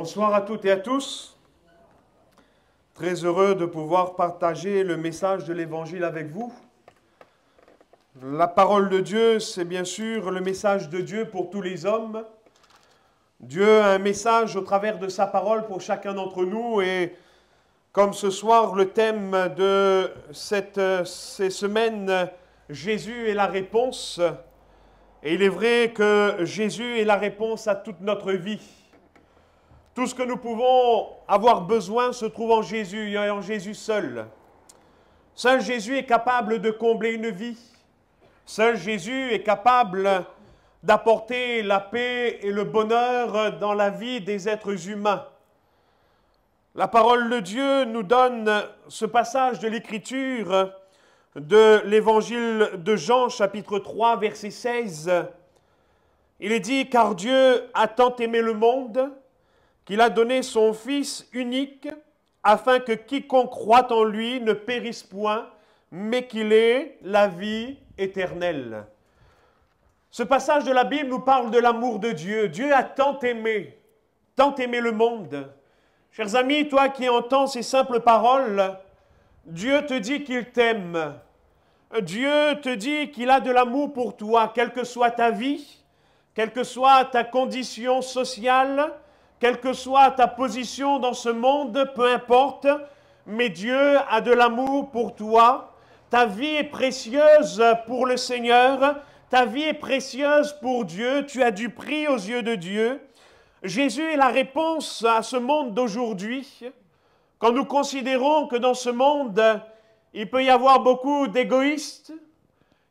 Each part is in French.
Bonsoir à toutes et à tous. Très heureux de pouvoir partager le message de l'Évangile avec vous. La parole de Dieu, c'est bien sûr le message de Dieu pour tous les hommes. Dieu a un message au travers de sa parole pour chacun d'entre nous et comme ce soir, le thème de ces semaines, Jésus est la réponse. Et il est vrai que Jésus est la réponse à toute notre vie. Tout ce que nous pouvons avoir besoin se trouve en Jésus et en Jésus seul. Seul Jésus est capable de combler une vie. Seul Jésus est capable d'apporter la paix et le bonheur dans la vie des êtres humains. La parole de Dieu nous donne ce passage de l'Écriture de l'Évangile de Jean, chapitre 3, verset 16. Il est dit « Car Dieu a tant aimé le monde qu'il a donné son Fils unique, afin que quiconque croit en lui ne périsse point, mais qu'il ait la vie éternelle. » Ce passage de la Bible nous parle de l'amour de Dieu. Dieu a tant aimé le monde. Chers amis, toi qui entends ces simples paroles, Dieu te dit qu'il t'aime. Dieu te dit qu'il a de l'amour pour toi, quelle que soit ta vie, quelle que soit ta condition sociale, quelle que soit ta position dans ce monde, peu importe, mais Dieu a de l'amour pour toi. Ta vie est précieuse pour le Seigneur, ta vie est précieuse pour Dieu, tu as du prix aux yeux de Dieu. Jésus est la réponse à ce monde d'aujourd'hui. Quand nous considérons que dans ce monde, il peut y avoir beaucoup d'égoïstes,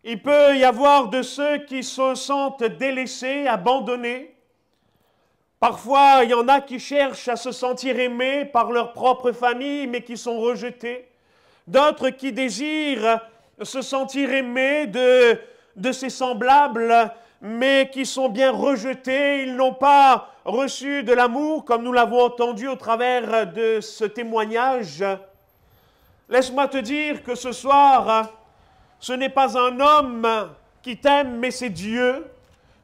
il peut y avoir de ceux qui se sentent délaissés, abandonnés. Parfois, il y en a qui cherchent à se sentir aimés par leur propre famille, mais qui sont rejetés. D'autres qui désirent se sentir aimés de ses semblables, mais qui sont bien rejetés. Ils n'ont pas reçu de l'amour, comme nous l'avons entendu au travers de ce témoignage. Laisse-moi te dire que ce soir, ce n'est pas un homme qui t'aime, mais c'est Dieu.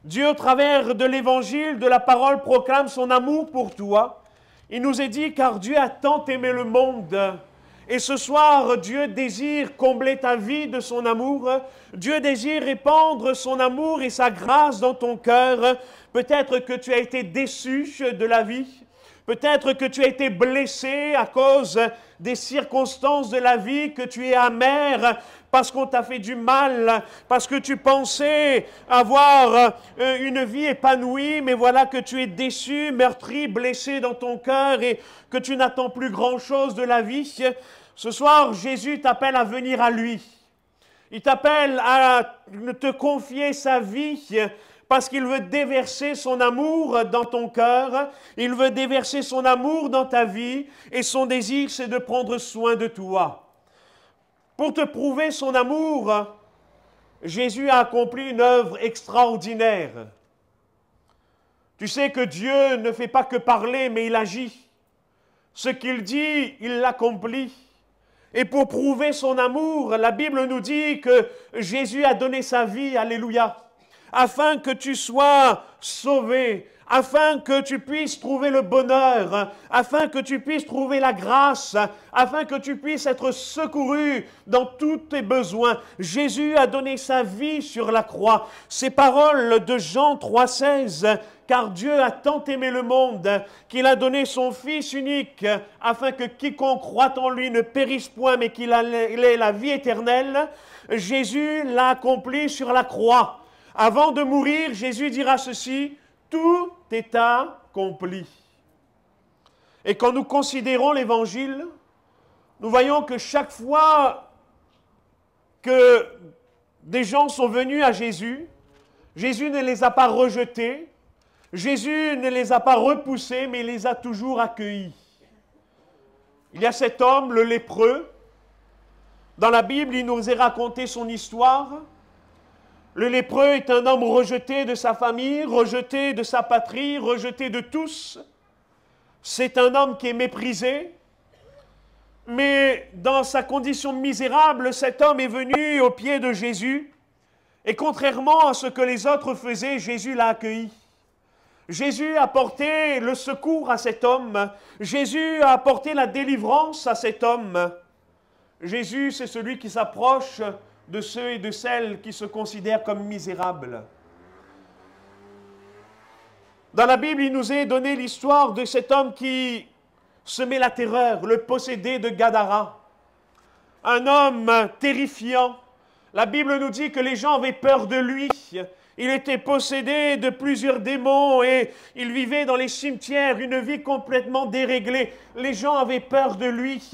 Dieu, au travers de l'Évangile, de la parole, proclame son amour pour toi. Il nous est dit, car Dieu a tant aimé le monde. Et ce soir, Dieu désire combler ta vie de son amour. Dieu désire répandre son amour et sa grâce dans ton cœur. Peut-être que tu as été déçu de la vie. Peut-être que tu as été blessé à cause des circonstances de la vie, que tu es amer parce qu'on t'a fait du mal, parce que tu pensais avoir une vie épanouie, mais voilà que tu es déçu, meurtri, blessé dans ton cœur et que tu n'attends plus grand-chose de la vie. Ce soir, Jésus t'appelle à venir à lui. Il t'appelle à te confier sa vie parce qu'il veut déverser son amour dans ton cœur, il veut déverser son amour dans ta vie et son désir, c'est de prendre soin de toi. Pour te prouver son amour, Jésus a accompli une œuvre extraordinaire. Tu sais que Dieu ne fait pas que parler, mais il agit. Ce qu'il dit, il l'accomplit. Et pour prouver son amour, la Bible nous dit que Jésus a donné sa vie, alléluia, afin que tu sois sauvé, afin que tu puisses trouver le bonheur, afin que tu puisses trouver la grâce, afin que tu puisses être secouru dans tous tes besoins. Jésus a donné sa vie sur la croix. Ces paroles de Jean 3,16, car Dieu a tant aimé le monde qu'il a donné son Fils unique, afin que quiconque croit en lui ne périsse point, mais qu'il ait la vie éternelle. Jésus l'a accompli sur la croix. Avant de mourir, Jésus dira ceci, « Tout est accompli ». Et quand nous considérons l'Évangile, nous voyons que chaque fois que des gens sont venus à Jésus, Jésus ne les a pas rejetés, Jésus ne les a pas repoussés, mais il les a toujours accueillis. Il y a cet homme, le lépreux. Dans la Bible, il nous est raconté son histoire. Le lépreux est un homme rejeté de sa famille, rejeté de sa patrie, rejeté de tous. C'est un homme qui est méprisé. Mais dans sa condition misérable, cet homme est venu aux pieds de Jésus. Et contrairement à ce que les autres faisaient, Jésus l'a accueilli. Jésus a apporté le secours à cet homme. Jésus a apporté la délivrance à cet homme. Jésus, c'est celui qui s'approche de ceux et de celles qui se considèrent comme misérables. Dans la Bible, il nous est donné l'histoire de cet homme qui semait la terreur, le possédé de Gadara. Un homme terrifiant. La Bible nous dit que les gens avaient peur de lui. Il était possédé de plusieurs démons et il vivait dans les cimetières, une vie complètement déréglée. Les gens avaient peur de lui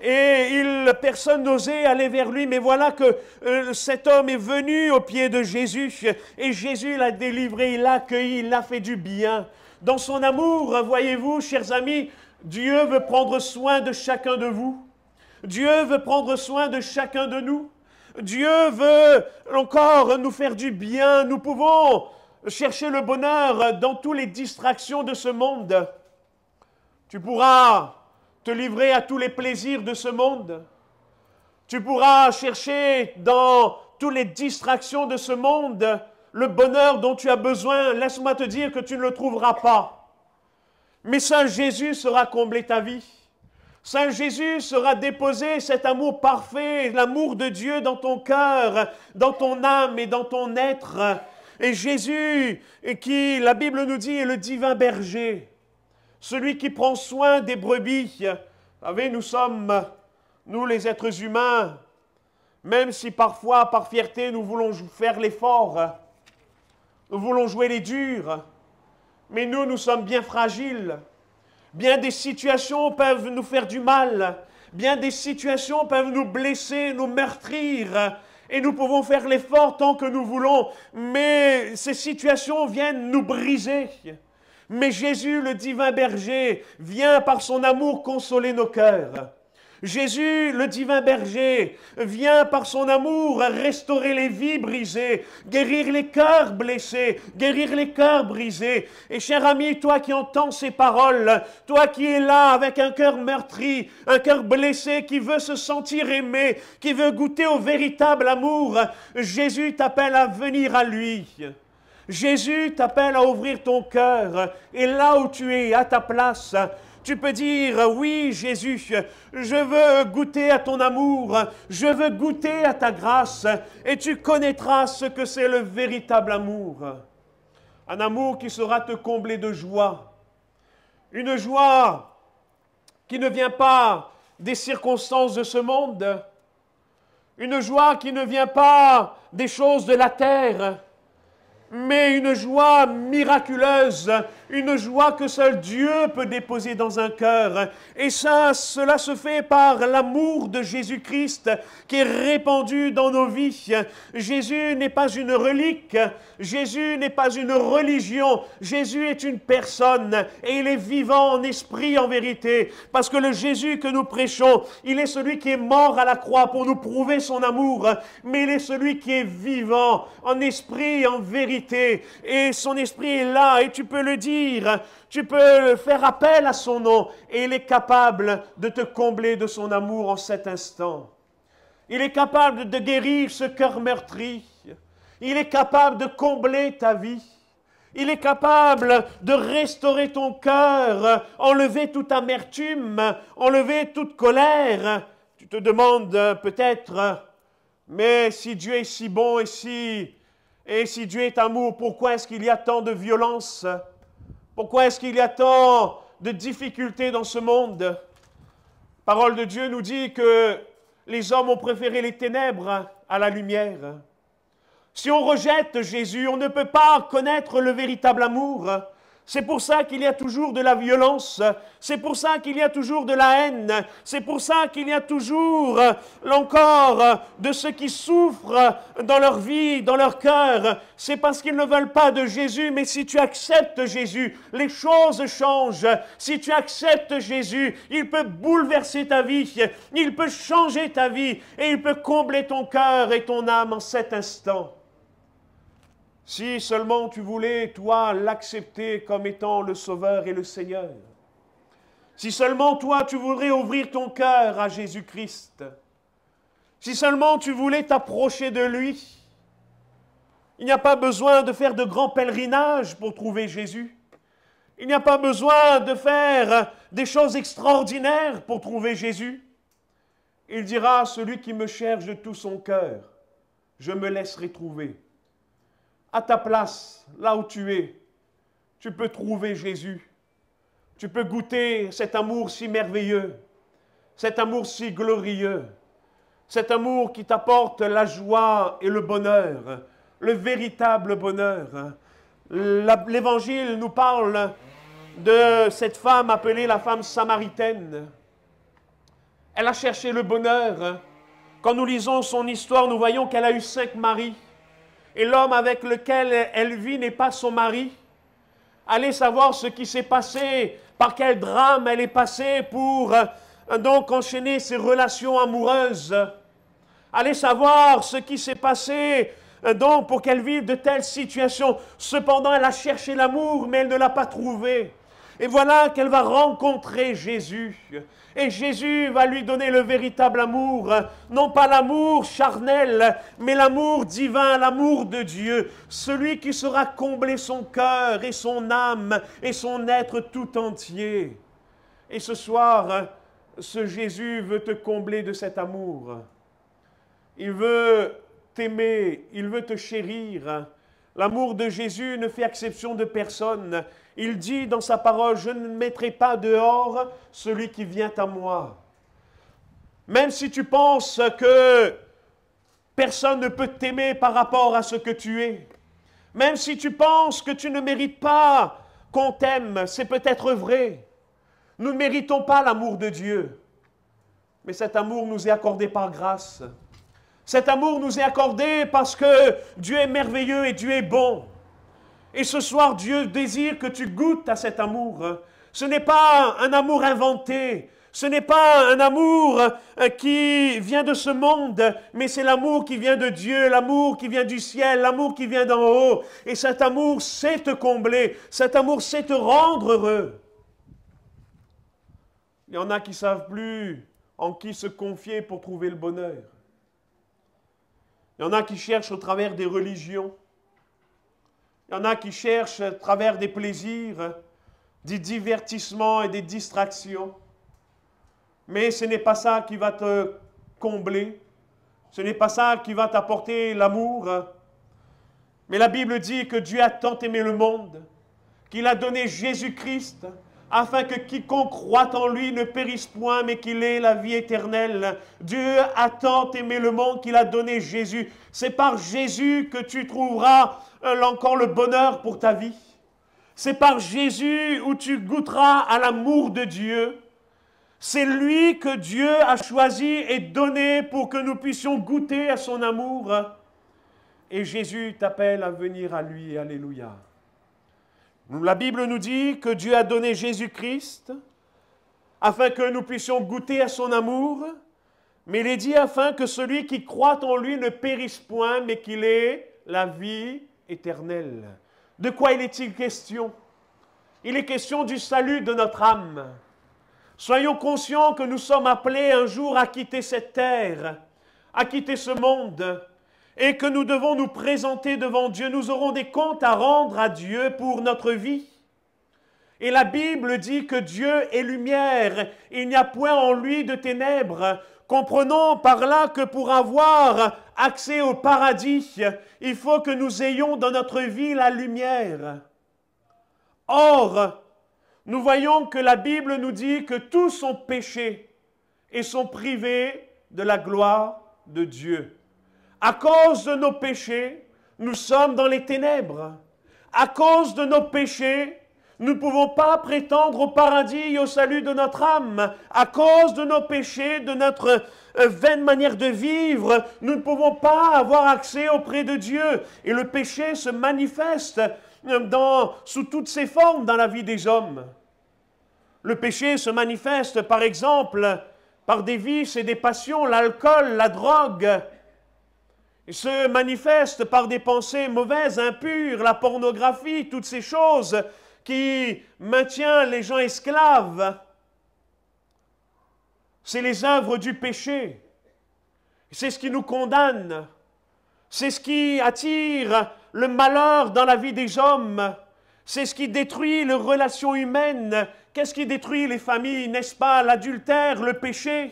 et personne n'osait aller vers lui. Mais voilà que cet homme est venu au pied de Jésus et Jésus l'a délivré, il l'a accueilli, il l'a fait du bien. Dans son amour, voyez-vous, chers amis, Dieu veut prendre soin de chacun de vous. Dieu veut prendre soin de chacun de nous. Dieu veut encore nous faire du bien. Nous pouvons chercher le bonheur dans toutes les distractions de ce monde. Tu pourras te livrer à tous les plaisirs de ce monde. Tu pourras chercher dans toutes les distractions de ce monde le bonheur dont tu as besoin. Laisse-moi te dire que tu ne le trouveras pas. Mais Saint Jésus sera comblé ta vie. Saint Jésus sera déposé cet amour parfait, l'amour de Dieu dans ton cœur, dans ton âme et dans ton être. Et Jésus, qui, la Bible nous dit, est le divin berger, celui qui prend soin des brebis. Vous savez, nous sommes, nous les êtres humains, même si parfois, par fierté, nous voulons faire l'effort, nous voulons jouer les durs, mais nous sommes bien fragiles. Bien des situations peuvent nous faire du mal. Bien des situations peuvent nous blesser, nous meurtrir. Et nous pouvons faire l'effort tant que nous voulons. Mais ces situations viennent nous briser. Mais Jésus, le divin berger, vient par son amour consoler nos cœurs. Jésus, le divin berger, vient par son amour restaurer les vies brisées, guérir les cœurs blessés, guérir les cœurs brisés. Et cher ami, toi qui entends ces paroles, toi qui es là avec un cœur meurtri, un cœur blessé, qui veut se sentir aimé, qui veut goûter au véritable amour, Jésus t'appelle à venir à lui. Jésus t'appelle à ouvrir ton cœur. Et là où tu es, à ta place, tu peux dire, oui Jésus, je veux goûter à ton amour, je veux goûter à ta grâce, et tu connaîtras ce que c'est le véritable amour. Un amour qui sera te combler de joie. Une joie qui ne vient pas des circonstances de ce monde, une joie qui ne vient pas des choses de la terre, mais une joie miraculeuse, une joie que seul Dieu peut déposer dans un cœur. Et ça, cela se fait par l'amour de Jésus-Christ qui est répandu dans nos vies. Jésus n'est pas une relique, Jésus n'est pas une religion, Jésus est une personne et il est vivant en esprit, en vérité. Parce que le Jésus que nous prêchons, il est celui qui est mort à la croix pour nous prouver son amour, mais il est celui qui est vivant en esprit, en vérité. Et son esprit est là et tu peux le dire, tu peux faire appel à son nom et il est capable de te combler de son amour en cet instant. Il est capable de guérir ce cœur meurtri. Il est capable de combler ta vie. Il est capable de restaurer ton cœur, enlever toute amertume, enlever toute colère. Tu te demandes peut-être, mais si Dieu est si bon et si Dieu est amour, pourquoi est-ce qu'il y a tant de violence? Pourquoi est-ce qu'il y a tant de difficultés dans ce monde? La parole de Dieu nous dit que les hommes ont préféré les ténèbres à la lumière. Si on rejette Jésus, on ne peut pas connaître le véritable amour. C'est pour ça qu'il y a toujours de la violence. C'est pour ça qu'il y a toujours de la haine. C'est pour ça qu'il y a toujours, encore, de ceux qui souffrent dans leur vie, dans leur cœur. C'est parce qu'ils ne veulent pas de Jésus. Mais si tu acceptes Jésus, les choses changent. Si tu acceptes Jésus, il peut bouleverser ta vie. Il peut changer ta vie. Et il peut combler ton cœur et ton âme en cet instant. Si seulement tu voulais, toi, l'accepter comme étant le Sauveur et le Seigneur. Si seulement toi, tu voudrais ouvrir ton cœur à Jésus-Christ. Si seulement tu voulais t'approcher de lui. Il n'y a pas besoin de faire de grands pèlerinages pour trouver Jésus. Il n'y a pas besoin de faire des choses extraordinaires pour trouver Jésus. Il dira, celui qui me cherche de tout son cœur, je me laisserai trouver. À ta place, là où tu es, tu peux trouver Jésus. Tu peux goûter cet amour si merveilleux, cet amour si glorieux, cet amour qui t'apporte la joie et le bonheur, le véritable bonheur. L'Évangile nous parle de cette femme appelée la femme samaritaine. Elle a cherché le bonheur. Quand nous lisons son histoire, nous voyons qu'elle a eu 5 maris. Et l'homme avec lequel elle vit n'est pas son mari. Allez savoir ce qui s'est passé, par quel drame elle est passée pour donc enchaîner ses relations amoureuses. Allez savoir ce qui s'est passé donc pour qu'elle vive de telles situations. Cependant, elle a cherché l'amour, mais elle ne l'a pas trouvé. Et voilà qu'elle va rencontrer Jésus. Et Jésus va lui donner le véritable amour. Non pas l'amour charnel, mais l'amour divin, l'amour de Dieu. Celui qui saura combler son cœur et son âme et son être tout entier. Et ce soir, ce Jésus veut te combler de cet amour. Il veut t'aimer, il veut te chérir. L'amour de Jésus ne fait exception de personne. Il dit dans sa parole, je ne mettrai pas dehors celui qui vient à moi. Même si tu penses que personne ne peut t'aimer par rapport à ce que tu es, même si tu penses que tu ne mérites pas qu'on t'aime, c'est peut-être vrai. Nous ne méritons pas l'amour de Dieu, mais cet amour nous est accordé par grâce. Cet amour nous est accordé parce que Dieu est merveilleux et Dieu est bon. Et ce soir, Dieu désire que tu goûtes à cet amour. Ce n'est pas un amour inventé. Ce n'est pas un amour qui vient de ce monde, mais c'est l'amour qui vient de Dieu, l'amour qui vient du ciel, l'amour qui vient d'en haut. Et cet amour sait te combler, cet amour sait te rendre heureux. Il y en a qui ne savent plus en qui se confier pour trouver le bonheur. Il y en a qui cherchent au travers des religions. Il y en a qui cherchent à travers des plaisirs, des divertissements et des distractions. Mais ce n'est pas ça qui va te combler. Ce n'est pas ça qui va t'apporter l'amour. Mais la Bible dit que Dieu a tant aimé le monde, qu'il a donné Jésus-Christ, afin que quiconque croit en lui ne périsse point, mais qu'il ait la vie éternelle. Dieu a tant aimé le monde qu'il a donné Jésus. C'est par Jésus que tu trouveras encore le bonheur pour ta vie. C'est par Jésus où tu goûteras à l'amour de Dieu. C'est lui que Dieu a choisi et donné pour que nous puissions goûter à son amour. Et Jésus t'appelle à venir à lui. Alléluia. La Bible nous dit que Dieu a donné Jésus-Christ afin que nous puissions goûter à son amour, mais il est dit afin que celui qui croit en lui ne périsse point, mais qu'il ait la vie éternelle. De quoi il est-il question? Il est question du salut de notre âme. Soyons conscients que nous sommes appelés un jour à quitter cette terre, à quitter ce monde, et que nous devons nous présenter devant Dieu. Nous aurons des comptes à rendre à Dieu pour notre vie. Et la Bible dit que Dieu est lumière, il n'y a point en lui de ténèbres. Comprenons par là que pour avoir accès au paradis, il faut que nous ayons dans notre vie la lumière. Or, nous voyons que la Bible nous dit que tous sont péchés et sont privés de la gloire de Dieu. À cause de nos péchés, nous sommes dans les ténèbres. À cause de nos péchés, nous ne pouvons pas prétendre au paradis et au salut de notre âme. À cause de nos péchés, de notre vaine manière de vivre, nous ne pouvons pas avoir accès auprès de Dieu. Et le péché se manifeste sous toutes ses formes dans la vie des hommes. Le péché se manifeste, par exemple, par des vices et des passions, l'alcool, la drogue. Il se manifeste par des pensées mauvaises, impures, la pornographie, toutes ces choses qui maintiennent les gens esclaves. C'est les œuvres du péché. C'est ce qui nous condamne. C'est ce qui attire le malheur dans la vie des hommes. C'est ce qui détruit les relations humaines. Qu'est-ce qui détruit les familles, n'est-ce pas? L'adultère, le péché.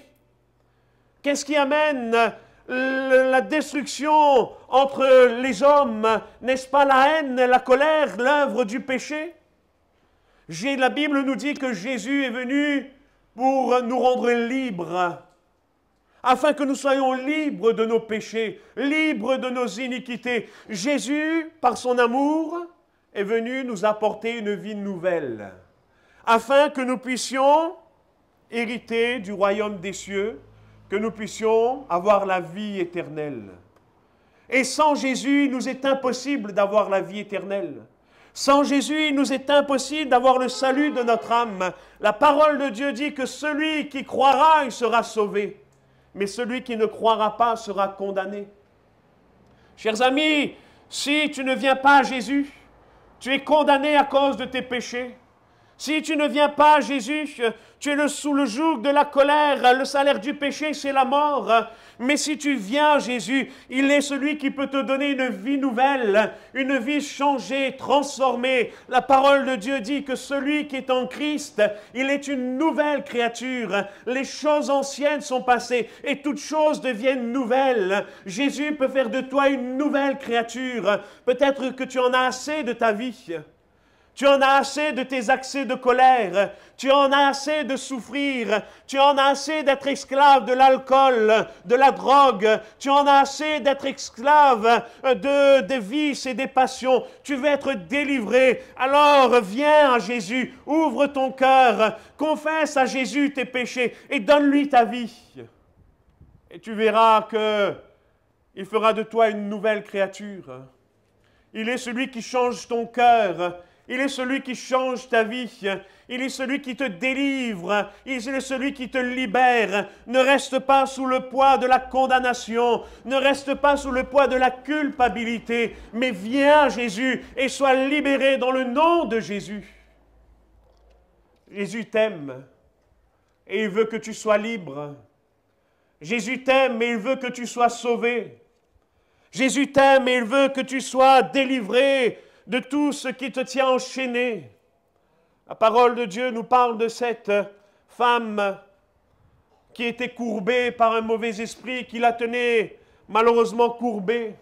Qu'est-ce qui amène la destruction entre les hommes? N'est-ce pas la haine, la colère, l'œuvre du péché? La Bible nous dit que Jésus est venu pour nous rendre libres, afin que nous soyons libres de nos péchés, libres de nos iniquités. Jésus, par son amour, est venu nous apporter une vie nouvelle, afin que nous puissions hériter du royaume des cieux, que nous puissions avoir la vie éternelle. Et sans Jésus, il nous est impossible d'avoir la vie éternelle. Sans Jésus, il nous est impossible d'avoir le salut de notre âme. La parole de Dieu dit que celui qui croira, il sera sauvé. Mais celui qui ne croira pas sera condamné. Chers amis, si tu ne viens pas à Jésus, tu es condamné à cause de tes péchés. Si tu ne viens pas à Jésus, tu es sous le joug de la colère. Le salaire du péché, c'est la mort. Mais si tu viens à Jésus, il est celui qui peut te donner une vie nouvelle, une vie changée, transformée. La parole de Dieu dit que celui qui est en Christ, il est une nouvelle créature. Les choses anciennes sont passées et toutes choses deviennent nouvelles. Jésus peut faire de toi une nouvelle créature. Peut-être que tu en as assez de ta vie. Tu en as assez de tes accès de colère, tu en as assez de souffrir, tu en as assez d'être esclave de l'alcool, de la drogue, tu en as assez d'être esclave des vices et des passions. Tu veux être délivré, alors viens à Jésus, ouvre ton cœur, confesse à Jésus tes péchés et donne-lui ta vie. Et tu verras qu'il fera de toi une nouvelle créature. Il est celui qui change ton cœur. Il est celui qui change ta vie. Il est celui qui te délivre. Il est celui qui te libère. Ne reste pas sous le poids de la condamnation. Ne reste pas sous le poids de la culpabilité. Mais viens à Jésus et sois libéré dans le nom de Jésus. Jésus t'aime et il veut que tu sois libre. Jésus t'aime et il veut que tu sois sauvé. Jésus t'aime et il veut que tu sois délivré de tout ce qui te tient enchaîné. La parole de Dieu nous parle de cette femme qui était courbée par un mauvais esprit, qui la tenait malheureusement courbée.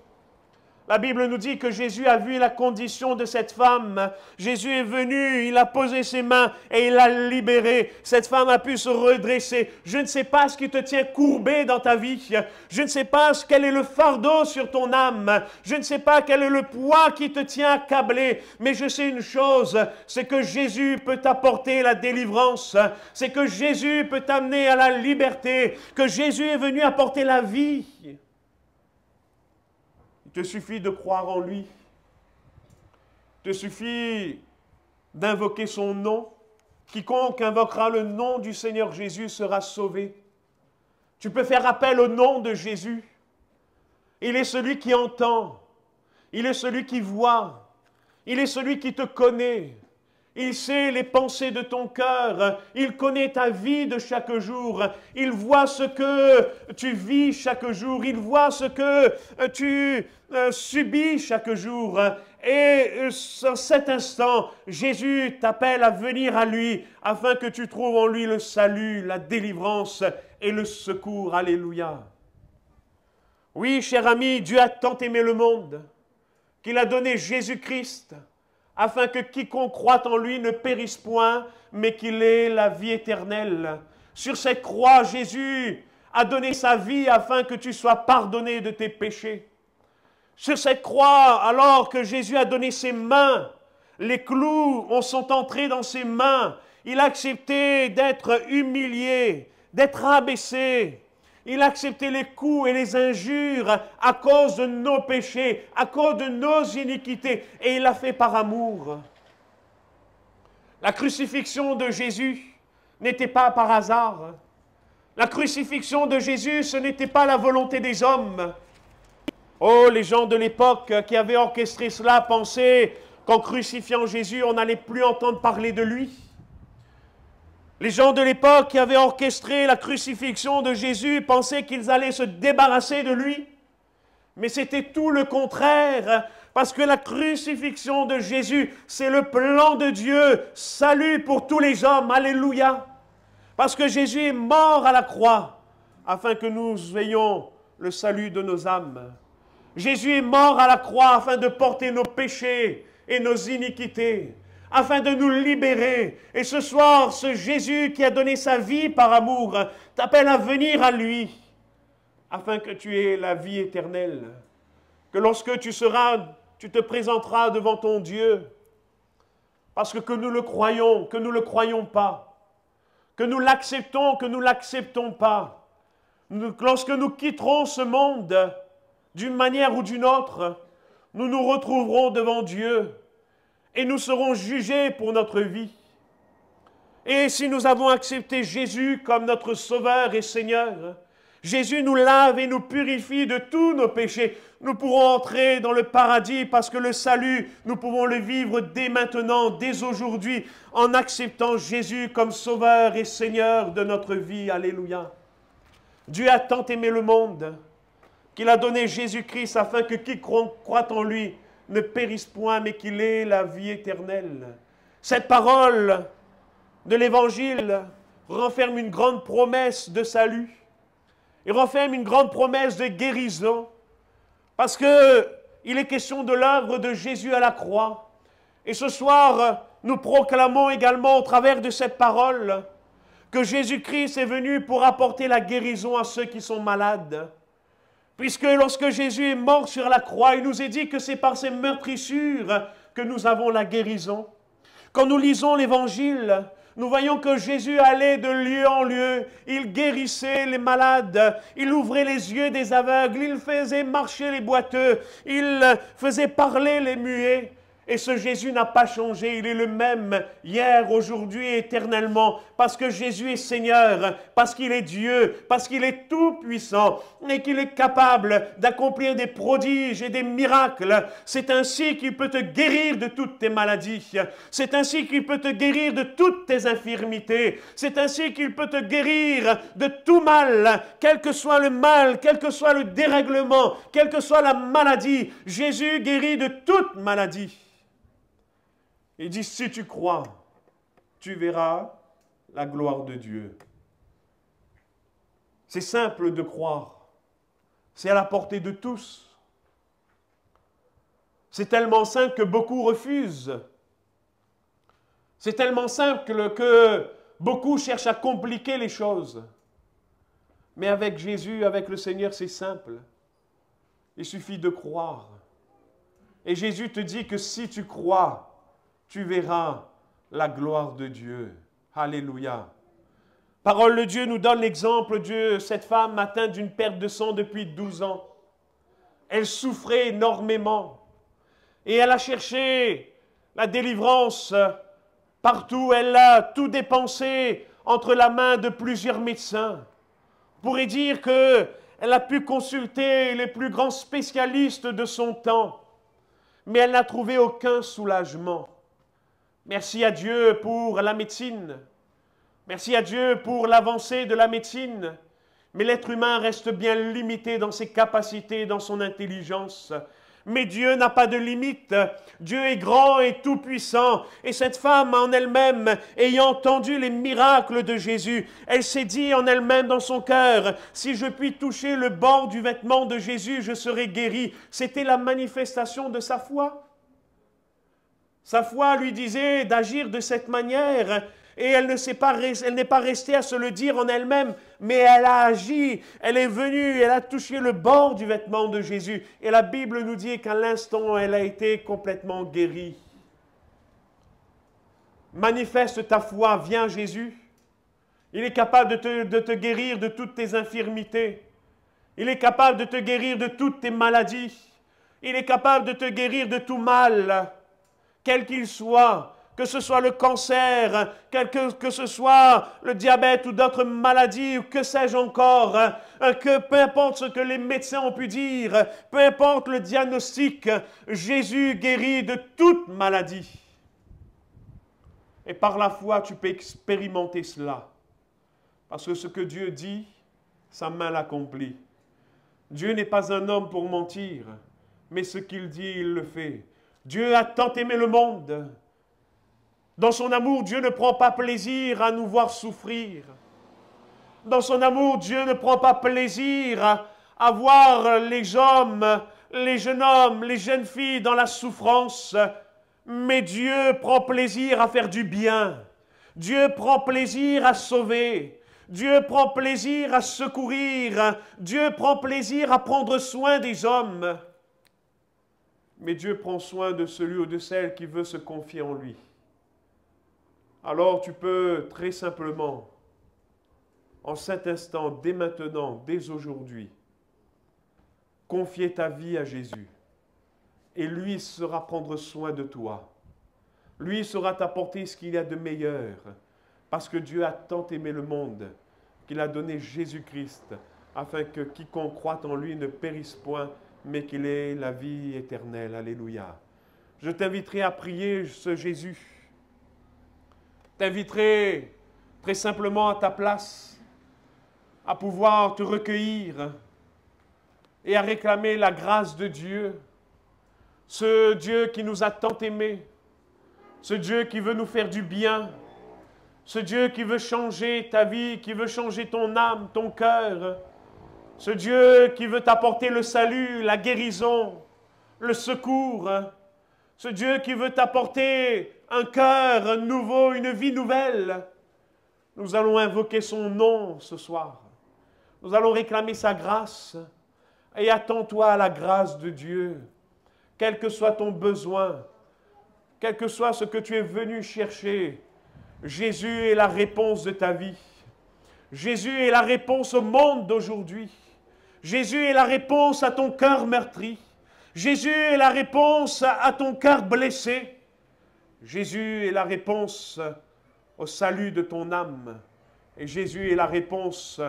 La Bible nous dit que Jésus a vu la condition de cette femme. Jésus est venu, il a posé ses mains et il l'a libérée. Cette femme a pu se redresser. Je ne sais pas ce qui te tient courbé dans ta vie. Je ne sais pas quel est le fardeau sur ton âme. Je ne sais pas quel est le poids qui te tient accablé. Mais je sais une chose, c'est que Jésus peut t'apporter la délivrance. C'est que Jésus peut t'amener à la liberté. Que Jésus est venu apporter la vie. Il te suffit de croire en lui. Il te suffit d'invoquer son nom. Quiconque invoquera le nom du Seigneur Jésus sera sauvé. Tu peux faire appel au nom de Jésus. Il est celui qui entend. Il est celui qui voit. Il est celui qui te connaît. Il sait les pensées de ton cœur. Il connaît ta vie de chaque jour. Il voit ce que tu vis chaque jour. Il voit ce que tu subis chaque jour. Et en cet instant, Jésus t'appelle à venir à lui afin que tu trouves en lui le salut, la délivrance et le secours. Alléluia. Oui, cher ami, Dieu a tant aimé le monde qu'il a donné Jésus-Christ afin que quiconque croit en lui ne périsse point, mais qu'il ait la vie éternelle. Sur cette croix, Jésus a donné sa vie afin que tu sois pardonné de tes péchés. Sur cette croix, alors que Jésus a donné ses mains, les clous sont entrés dans ses mains. Il a accepté d'être humilié, d'être abaissé. Il a accepté les coups et les injures à cause de nos péchés, à cause de nos iniquités. Et il l'a fait par amour. La crucifixion de Jésus n'était pas par hasard. La crucifixion de Jésus, ce n'était pas la volonté des hommes. Oh, les gens de l'époque qui avaient orchestré cela pensaient qu'en crucifiant Jésus, on n'allait plus entendre parler de lui. Les gens de l'époque qui avaient orchestré la crucifixion de Jésus pensaient qu'ils allaient se débarrasser de lui. Mais c'était tout le contraire. Parce que la crucifixion de Jésus, c'est le plan de Dieu, salut pour tous les hommes. Alléluia. Parce que Jésus est mort à la croix, afin que nous ayons le salut de nos âmes. Jésus est mort à la croix afin de porter nos péchés et nos iniquités, afin de nous libérer. Et ce soir, ce Jésus qui a donné sa vie par amour t'appelle à venir à lui, afin que tu aies la vie éternelle. Que lorsque tu te présenteras devant ton Dieu, parce que nous le croyons, que nous ne le croyons pas, que nous l'acceptons, que nous ne l'acceptons pas, lorsque nous quitterons ce monde, d'une manière ou d'une autre, nous nous retrouverons devant Dieu et nous serons jugés pour notre vie. Et si nous avons accepté Jésus comme notre Sauveur et Seigneur, Jésus nous lave et nous purifie de tous nos péchés. Nous pourrons entrer dans le paradis parce que le salut, nous pouvons le vivre dès maintenant, dès aujourd'hui, en acceptant Jésus comme Sauveur et Seigneur de notre vie. Alléluia. Dieu a tant aimé le monde qu'il a donné Jésus-Christ afin que quiconque croit en lui ne périsse point, mais qu'il ait la vie éternelle. Cette parole de l'Évangile renferme une grande promesse de salut. Il renferme une grande promesse de guérison, parce qu'il est question de l'œuvre de Jésus à la croix. Et ce soir, nous proclamons également au travers de cette parole que Jésus-Christ est venu pour apporter la guérison à ceux qui sont malades. Puisque lorsque Jésus est mort sur la croix, il nous est dit que c'est par ses meurtrissures que nous avons la guérison. Quand nous lisons l'Évangile, nous voyons que Jésus allait de lieu en lieu, il guérissait les malades, il ouvrait les yeux des aveugles, il faisait marcher les boiteux, il faisait parler les muets. Et ce Jésus n'a pas changé, il est le même hier, aujourd'hui et éternellement, parce que Jésus est Seigneur, parce qu'il est Dieu, parce qu'il est tout-puissant et qu'il est capable d'accomplir des prodiges et des miracles. C'est ainsi qu'il peut te guérir de toutes tes maladies, c'est ainsi qu'il peut te guérir de toutes tes infirmités, c'est ainsi qu'il peut te guérir de tout mal, quel que soit le mal, quel que soit le dérèglement, quelle que soit la maladie. Jésus guérit de toute maladie. Il dit, si tu crois, tu verras la gloire de Dieu. C'est simple de croire. C'est à la portée de tous. C'est tellement simple que beaucoup refusent. C'est tellement simple que beaucoup cherchent à compliquer les choses. Mais avec Jésus, avec le Seigneur, c'est simple. Il suffit de croire. Et Jésus te dit que si tu crois, tu verras la gloire de Dieu. Alléluia. Parole de Dieu nous donne l'exemple de cette femme atteinte d'une perte de sang depuis 12 ans. Elle souffrait énormément. Et elle a cherché la délivrance partout. Elle a tout dépensé entre la main de plusieurs médecins. On pourrait dire qu'elle a pu consulter les plus grands spécialistes de son temps. Mais elle n'a trouvé aucun soulagement. Merci à Dieu pour la médecine. Merci à Dieu pour l'avancée de la médecine. Mais l'être humain reste bien limité dans ses capacités, dans son intelligence. Mais Dieu n'a pas de limite. Dieu est grand et tout-puissant. Et cette femme en elle-même, ayant entendu les miracles de Jésus, elle s'est dit en elle-même dans son cœur, si je puis toucher le bord du vêtement de Jésus, je serai guéri. C'était la manifestation de sa foi. Sa foi lui disait d'agir de cette manière et elle n'est pas restée à se le dire en elle-même, mais elle a agi, elle est venue, elle a touché le bord du vêtement de Jésus. Et la Bible nous dit qu'à l'instant, elle a été complètement guérie. Manifeste ta foi, viens Jésus. Il est capable de te guérir de toutes tes infirmités. Il est capable de te guérir de toutes tes maladies. Il est capable de te guérir de tout mal. Quel qu'il soit, que ce soit le cancer, que ce soit le diabète ou d'autres maladies, ou que sais-je encore, que peu importe ce que les médecins ont pu dire, peu importe le diagnostic, Jésus guérit de toute maladie. Et par la foi, tu peux expérimenter cela. Parce que ce que Dieu dit, sa main l'accomplit. Dieu n'est pas un homme pour mentir, mais ce qu'il dit, il le fait. Dieu a tant aimé le monde. Dans son amour, Dieu ne prend pas plaisir à nous voir souffrir. Dans son amour, Dieu ne prend pas plaisir à voir les hommes, les jeunes hommes, les jeunes filles dans la souffrance. Mais Dieu prend plaisir à faire du bien. Dieu prend plaisir à sauver. Dieu prend plaisir à secourir. Dieu prend plaisir à prendre soin des hommes. Mais Dieu prend soin de celui ou de celle qui veut se confier en lui. Alors tu peux très simplement, en cet instant, dès maintenant, dès aujourd'hui, confier ta vie à Jésus. Et lui saura prendre soin de toi. Lui saura t'apporter ce qu'il y a de meilleur. Parce que Dieu a tant aimé le monde qu'il a donné Jésus-Christ, afin que quiconque croit en lui ne périsse point, mais qu'il ait la vie éternelle. Alléluia. Je t'inviterai à prier ce Jésus. Je t'inviterai très simplement à ta place, à pouvoir te recueillir et à réclamer la grâce de Dieu. Ce Dieu qui nous a tant aimés, ce Dieu qui veut nous faire du bien, ce Dieu qui veut changer ta vie, qui veut changer ton âme, ton cœur, ce Dieu qui veut t'apporter le salut, la guérison, le secours, ce Dieu qui veut t'apporter un cœur nouveau, une vie nouvelle. Nous allons invoquer son nom ce soir. Nous allons réclamer sa grâce et attends-toi à la grâce de Dieu. Quel que soit ton besoin, quel que soit ce que tu es venu chercher, Jésus est la réponse de ta vie. Jésus est la réponse au monde d'aujourd'hui. Jésus est la réponse à ton cœur meurtri. Jésus est la réponse à ton cœur blessé. Jésus est la réponse au salut de ton âme. Et Jésus est la réponse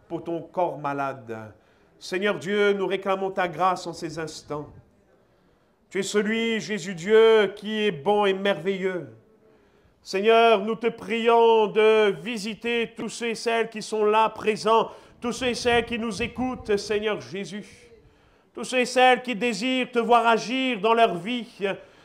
pour ton corps malade. Seigneur Dieu, nous réclamons ta grâce en ces instants. Tu es celui, Jésus Dieu, qui est bon et merveilleux. Seigneur, nous te prions de visiter tous ceux et celles qui sont là présents, tous ceux et celles qui nous écoutent, Seigneur Jésus. Tous ceux et celles qui désirent te voir agir dans leur vie,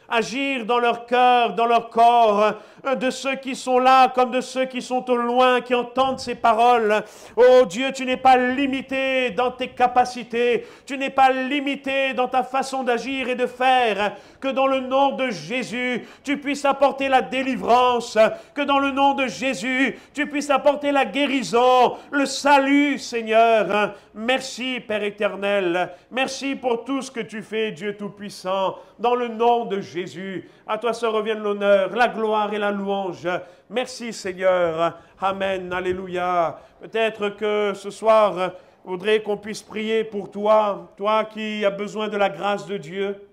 agir dans leur cœur, dans leur corps, de ceux qui sont là comme de ceux qui sont au loin, qui entendent ces paroles. Oh Dieu, tu n'es pas limité dans tes capacités, tu n'es pas limité dans ta façon d'agir et de faire, que dans le nom de Jésus, tu puisses apporter la délivrance, que dans le nom de Jésus, tu puisses apporter la guérison, le salut, Seigneur. Merci, Père éternel. Merci pour tout ce que tu fais, Dieu Tout-Puissant, dans le nom de Jésus. À toi se reviennent l'honneur, la gloire et la louange. Merci, Seigneur. Amen. Alléluia. Peut-être que ce soir, je voudrais qu'on puisse prier pour toi, toi qui as besoin de la grâce de Dieu.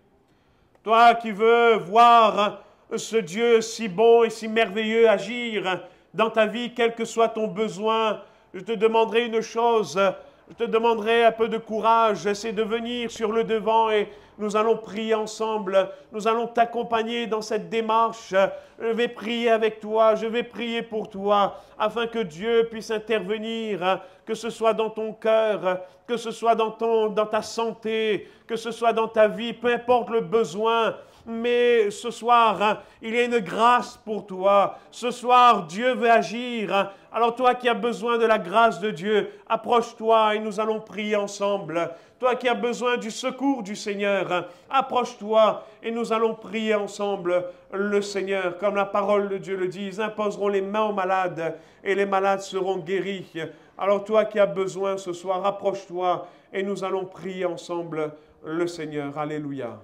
Toi qui veux voir ce Dieu si bon et si merveilleux agir dans ta vie, quel que soit ton besoin, je te demanderai une chose, je te demanderai un peu de courage, c'est de venir sur le devant et nous allons prier ensemble, nous allons t'accompagner dans cette démarche. Je vais prier avec toi, je vais prier pour toi, afin que Dieu puisse intervenir, que ce soit dans ton cœur, que ce soit dans ta santé, que ce soit dans ta vie, peu importe le besoin. Mais ce soir, il y a une grâce pour toi. Ce soir, Dieu veut agir. Alors toi qui as besoin de la grâce de Dieu, approche-toi et nous allons prier ensemble. Toi qui as besoin du secours du Seigneur, approche-toi et nous allons prier ensemble le Seigneur. Comme la parole de Dieu le dit, ils imposeront les mains aux malades et les malades seront guéris. Alors toi qui as besoin ce soir, approche-toi et nous allons prier ensemble le Seigneur. Alléluia.